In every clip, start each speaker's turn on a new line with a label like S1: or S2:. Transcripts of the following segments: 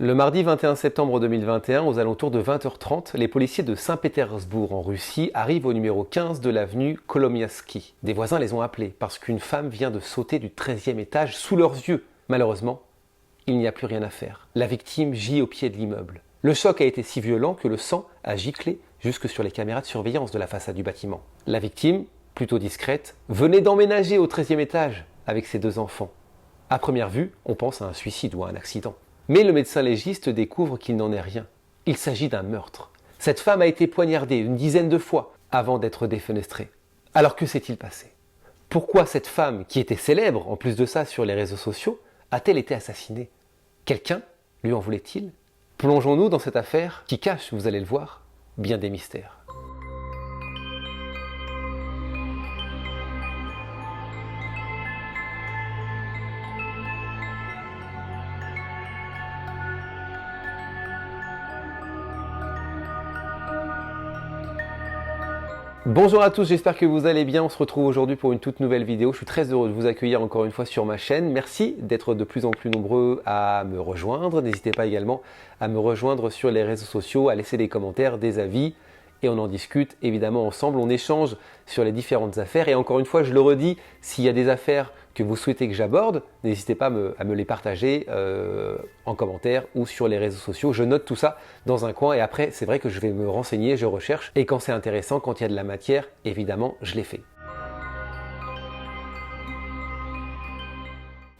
S1: Le mardi 21 septembre 2021, aux alentours de 20h30, les policiers de Saint-Pétersbourg en Russie arrivent au numéro 15 de l'avenue Kolomiaski. Des voisins les ont appelés parce qu'une femme vient de sauter du 13e étage sous leurs yeux. Malheureusement, il n'y a plus rien à faire. La victime gît au pied de l'immeuble. Le choc a été si violent que le sang a giclé jusque sur les caméras de surveillance de la façade du bâtiment. La victime, plutôt discrète, venait d'emménager au 13e étage avec ses 2 enfants. À première vue, on pense à un suicide ou à un accident. Mais le médecin légiste découvre qu'il n'en est rien. Il s'agit d'un meurtre. Cette femme a été poignardée une dizaine de fois avant d'être défenestrée. Alors que s'est-il passé? Pourquoi cette femme, qui était célèbre en plus de ça sur les réseaux sociaux, a-t-elle été assassinée? Quelqu'un lui en voulait-il? Plongeons-nous dans cette affaire qui cache, vous allez le voir, bien des mystères. Bonjour à tous, j'espère que vous allez bien. On se retrouve aujourd'hui pour une toute nouvelle vidéo. Je suis très heureux de vous accueillir encore une fois sur ma chaîne. Merci d'être de plus en plus nombreux à me rejoindre. N'hésitez pas également à me rejoindre sur les réseaux sociaux, à laisser des commentaires, des avis. Et on en discute évidemment ensemble, on échange sur les différentes affaires. Et encore une fois, je le redis, s'il y a des affaires que vous souhaitez que j'aborde, n'hésitez pas à me les partager en commentaire ou sur les réseaux sociaux. Je note tout ça dans un coin et après, c'est vrai que je vais me renseigner, je recherche. Et quand c'est intéressant, quand il y a de la matière, évidemment, je les fais.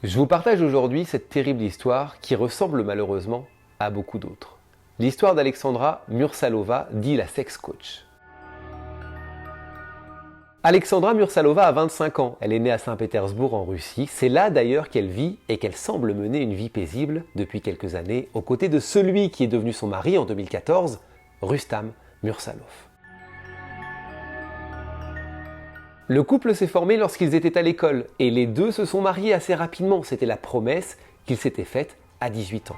S1: Je vous partage aujourd'hui cette terrible histoire qui ressemble malheureusement à beaucoup d'autres. L'histoire d'Alexandra Mursalova, dit la sex coach. Alexandra Mursalova a 25 ans, elle est née à Saint-Pétersbourg en Russie. C'est là d'ailleurs qu'elle vit et qu'elle semble mener une vie paisible depuis quelques années aux côtés de celui qui est devenu son mari en 2014, Rustam Mursalov. Le couple s'est formé lorsqu'ils étaient à l'école et les deux se sont mariés assez rapidement. C'était la promesse qu'ils s'étaient faite à 18 ans.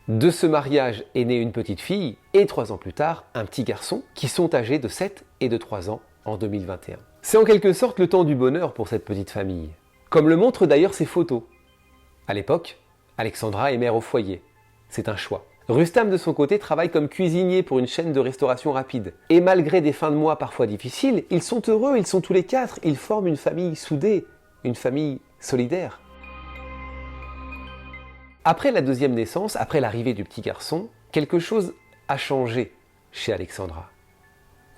S1: De ce mariage est née une petite fille et 3 ans plus tard, un petit garçon qui sont âgés de 7 et de 3 ans en 2021. C'est en quelque sorte le temps du bonheur pour cette petite famille, comme le montrent d'ailleurs ses photos. À l'époque, Alexandra est mère au foyer. C'est un choix. Rustam de son côté travaille comme cuisinier pour une chaîne de restauration rapide. Et malgré des fins de mois parfois difficiles, ils sont heureux, ils sont tous les 4, ils forment une famille soudée, une famille solidaire. Après la deuxième naissance, après l'arrivée du petit garçon, quelque chose a changé chez Alexandra.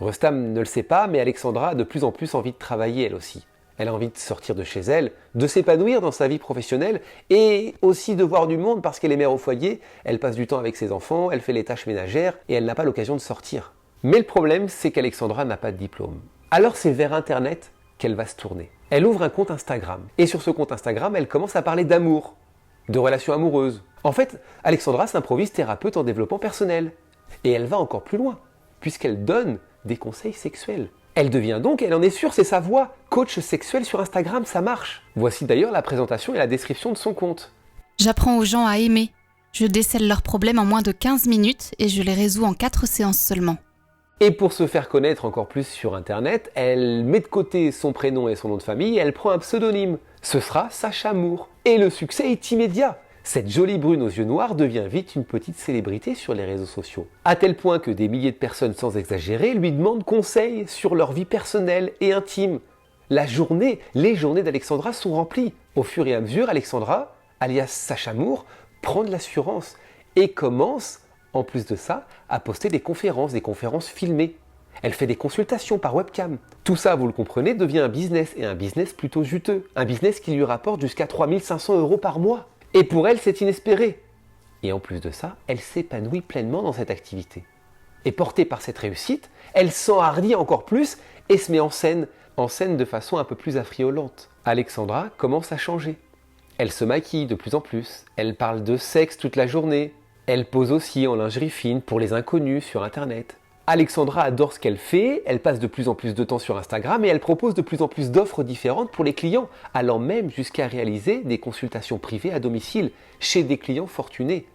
S1: Rustam ne le sait pas, mais Alexandra a de plus en plus envie de travailler elle aussi. Elle a envie de sortir de chez elle, de s'épanouir dans sa vie professionnelle et aussi de voir du monde parce qu'elle est mère au foyer, elle passe du temps avec ses enfants, elle fait les tâches ménagères et elle n'a pas l'occasion de sortir. Mais le problème, c'est qu'Alexandra n'a pas de diplôme. Alors c'est vers Internet qu'elle va se tourner. Elle ouvre un compte Instagram et sur ce compte Instagram, elle commence à parler d'amour, de relations amoureuses. En fait, Alexandra s'improvise thérapeute en développement personnel. Et elle va encore plus loin, puisqu'elle donne des conseils sexuels. Elle devient donc, elle en est sûre, c'est sa voix, coach sexuel sur Instagram, ça marche. Voici d'ailleurs la présentation et la description de son compte.
S2: J'apprends aux gens à aimer. Je décèle leurs problèmes en moins de 15 minutes et je les résous en 4 séances seulement.
S1: Et pour se faire connaître encore plus sur Internet, elle met de côté son prénom et son nom de famille et elle prend un pseudonyme. Ce sera Sacha Moore. Et le succès est immédiat. Cette jolie brune aux yeux noirs devient vite une petite célébrité sur les réseaux sociaux. À tel point que des milliers de personnes, sans exagérer, lui demandent conseil sur leur vie personnelle et intime. Les journées d'Alexandra sont remplies. Au fur et à mesure, Alexandra, alias Sacha Moore, prend de l'assurance et commence, en plus de ça, à poster des conférences filmées. Elle fait des consultations par webcam. Tout ça, vous le comprenez, devient un business, et un business plutôt juteux. Un business qui lui rapporte jusqu'à 3 500 € par mois. Et pour elle, c'est inespéré. Et en plus de ça, elle s'épanouit pleinement dans cette activité. Et portée par cette réussite, elle s'enhardit encore plus et se met en scène de façon un peu plus affriolante. Alexandra commence à changer. Elle se maquille de plus en plus. Elle parle de sexe toute la journée. Elle pose aussi en lingerie fine pour les inconnus sur Internet. Alexandra adore ce qu'elle fait, elle passe de plus en plus de temps sur Instagram et elle propose de plus en plus d'offres différentes pour les clients, allant même jusqu'à réaliser des consultations privées à domicile chez des clients fortunés.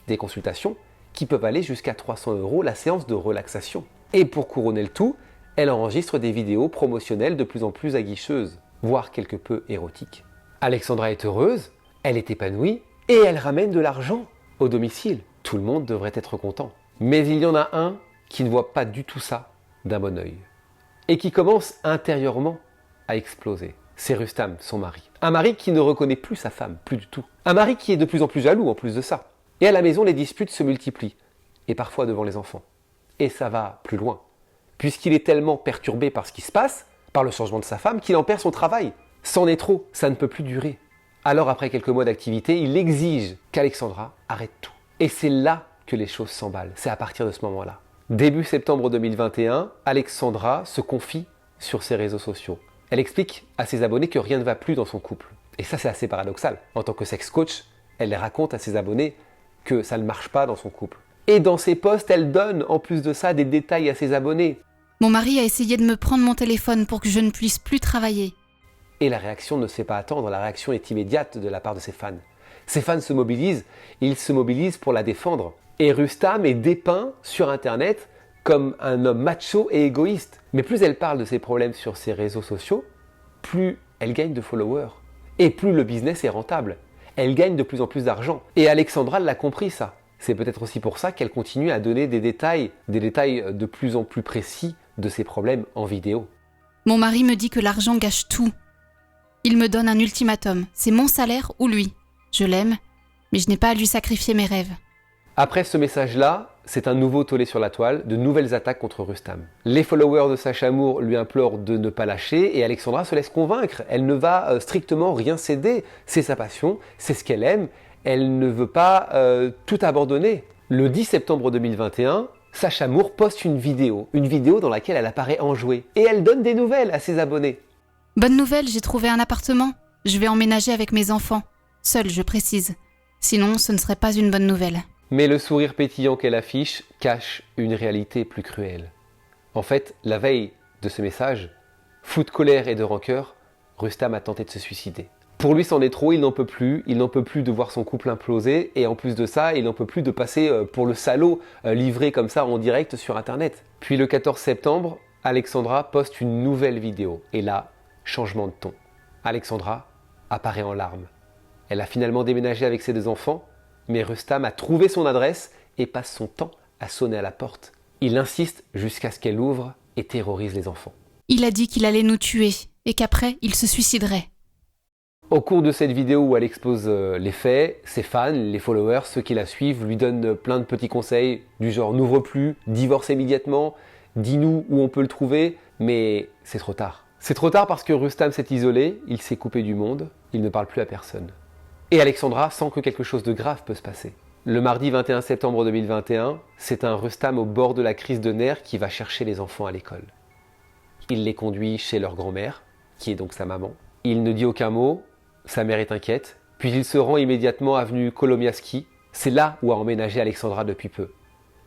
S1: Des consultations qui peuvent aller jusqu'à 300 € la séance de relaxation. Et pour couronner le tout, elle enregistre des vidéos promotionnelles de plus en plus aguicheuses, voire quelque peu érotiques. Alexandra est heureuse, elle est épanouie Et elle ramène de l'argent au domicile. Tout le monde devrait être content. Mais il y en a un qui ne voit pas du tout ça d'un bon œil. Et qui commence intérieurement à exploser. C'est Rustam, son mari. Un mari qui ne reconnaît plus sa femme, plus du tout. Un mari qui est de plus en plus jaloux en plus de ça. Et à la maison, les disputes se multiplient. Et parfois devant les enfants. Et ça va plus loin. Puisqu'il est tellement perturbé par ce qui se passe, par le changement de sa femme, qu'il en perd son travail. C'en est trop, ça ne peut plus durer. Alors après quelques mois d'activité, il exige qu'Alexandra arrête tout. Et c'est là que les choses s'emballent. C'est à partir de ce moment-là. Début septembre 2021, Alexandra se confie sur ses réseaux sociaux. Elle explique à ses abonnés que rien ne va plus dans son couple. Et ça, c'est assez paradoxal. En tant que sex coach, elle raconte à ses abonnés que ça ne marche pas dans son couple. Et dans ses posts, elle donne en plus de ça des détails à ses abonnés.
S2: Mon mari a essayé de me prendre mon téléphone pour que je ne puisse plus travailler.
S1: Et la réaction ne se fait pas attendre, la réaction est immédiate de la part de ses fans. Ses fans se mobilisent, ils se mobilisent pour la défendre. Et Rustam est dépeint sur Internet comme un homme macho et égoïste. Mais plus elle parle de ses problèmes sur ses réseaux sociaux, plus elle gagne de followers. Et plus le business est rentable. Elle gagne de plus en plus d'argent. Et Alexandra l'a compris ça. C'est peut-être aussi pour ça qu'elle continue à donner des détails de plus en plus précis de ses problèmes en vidéo.
S2: Mon mari me dit que l'argent gâche tout. Il me donne un ultimatum. C'est mon salaire ou lui. Je l'aime, mais je n'ai pas à lui sacrifier mes rêves.
S1: Après ce message-là, c'est un nouveau tollé sur la toile, de nouvelles attaques contre Rustam. Les followers de Sacha Moore lui implorent de ne pas lâcher et Alexandra se laisse convaincre. Elle ne va strictement rien céder. C'est sa passion, c'est ce qu'elle aime. Elle ne veut pas tout abandonner. Le 10 septembre 2021, Sacha Moore poste une vidéo dans laquelle elle apparaît enjouée. Et elle donne des nouvelles à ses abonnés.
S2: Bonne nouvelle, j'ai trouvé un appartement. Je vais emménager avec mes enfants. Seule, je précise. Sinon, ce ne serait pas une bonne nouvelle.
S1: Mais le sourire pétillant qu'elle affiche cache une réalité plus cruelle. En fait, la veille de ce message, fou de colère et de rancœur, Rustam a tenté de se suicider. Pour lui, c'en est trop, il n'en peut plus de voir son couple imploser, et en plus de ça, il n'en peut plus de passer pour le salaud livré comme ça en direct sur Internet. Puis le 14 septembre, Alexandra poste une nouvelle vidéo, et là, changement de ton. Alexandra apparaît en larmes. Elle a finalement déménagé avec ses 2 enfants, mais Rustam a trouvé son adresse et passe son temps à sonner à la porte. Il insiste jusqu'à ce qu'elle ouvre et terrorise les enfants.
S2: Il a dit qu'il allait nous tuer et qu'après, il se suiciderait.
S1: Au cours de cette vidéo où elle expose les faits, ses fans, les followers, ceux qui la suivent, lui donnent plein de petits conseils du genre « n'ouvre plus, divorce immédiatement, dis-nous où on peut le trouver », mais c'est trop tard. C'est trop tard parce que Rustam s'est isolé, il s'est coupé du monde, il ne parle plus à personne. Et Alexandra sent que quelque chose de grave peut se passer. Le mardi 21 septembre 2021, c'est un Rustam au bord de la crise de nerfs qui va chercher les enfants à l'école. Il les conduit chez leur grand-mère, qui est donc sa maman. Il ne dit aucun mot, sa mère est inquiète, puis il se rend immédiatement avenue Kolomiaski. C'est là où a emménagé Alexandra depuis peu.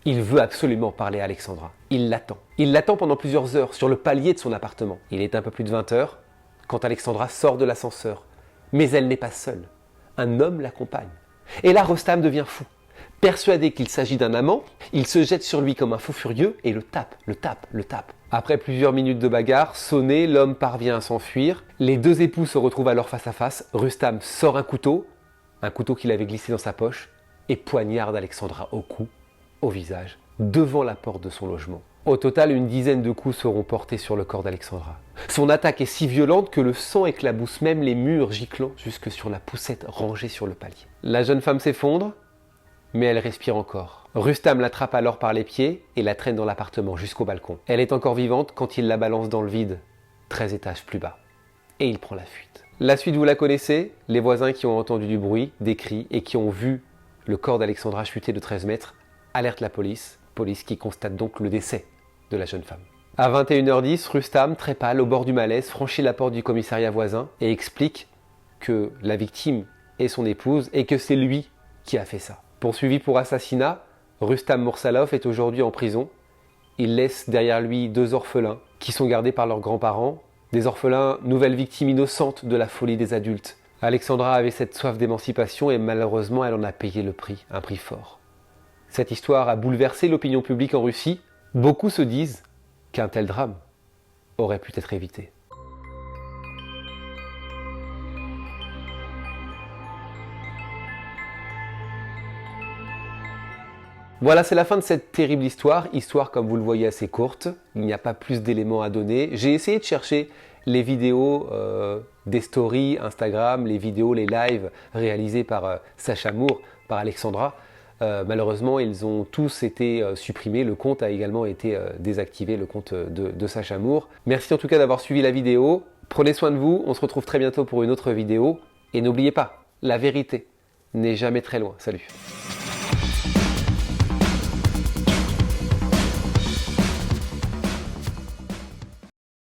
S1: Il veut absolument parler à Alexandra. Il l'attend. Il l'attend pendant plusieurs heures sur le palier de son appartement. Il est un peu plus de 20 heures quand Alexandra sort de l'ascenseur. Mais elle n'est pas seule. Un homme l'accompagne. Et là, Rustam devient fou. Persuadé qu'il s'agit d'un amant, il se jette sur lui comme un fou furieux et le tape. Après plusieurs minutes de bagarre, sonné, l'homme parvient à s'enfuir. Les 2 époux se retrouvent alors face à face. Rustam sort un couteau qu'il avait glissé dans sa poche, et poignarde Alexandra au cou, au visage, devant la porte de son logement. Au total, une dizaine de coups seront portés sur le corps d'Alexandra. Son attaque est si violente que le sang éclabousse même les murs, giclant jusque sur la poussette rangée sur le palier. La jeune femme s'effondre, mais elle respire encore. Rustam l'attrape alors par les pieds et la traîne dans l'appartement jusqu'au balcon. Elle est encore vivante quand il la balance dans le vide, 13 étages plus bas. Et il prend la fuite. La suite, vous la connaissez, les voisins qui ont entendu du bruit, des cris et qui ont vu le corps d'Alexandra chuter de 13 mètres alertent la police qui constate donc le décès de la jeune femme. À 21h10, Rustam, très pâle, au bord du malaise, franchit la porte du commissariat voisin et explique que la victime est son épouse et que c'est lui qui a fait ça. Poursuivi pour assassinat, Rustam Moursalov est aujourd'hui en prison. Il laisse derrière lui 2 orphelins qui sont gardés par leurs grands-parents. Des orphelins, nouvelles victimes innocentes de la folie des adultes. Alexandra avait cette soif d'émancipation et malheureusement elle en a payé le prix, un prix fort. Cette histoire a bouleversé l'opinion publique en Russie. Beaucoup se disent qu'un tel drame aurait pu être évité. Voilà, c'est la fin de cette terrible histoire comme vous le voyez assez courte, il n'y a pas plus d'éléments à donner. J'ai essayé de chercher les vidéos des stories Instagram, les vidéos, les lives réalisés par Sacha Moore, par Alexandra. Malheureusement, ils ont tous été supprimés, le compte a également été désactivé, le compte de Sacha Moore. Merci en tout cas d'avoir suivi la vidéo, prenez soin de vous, on se retrouve très bientôt pour une autre vidéo, et n'oubliez pas, la vérité n'est jamais très loin. Salut!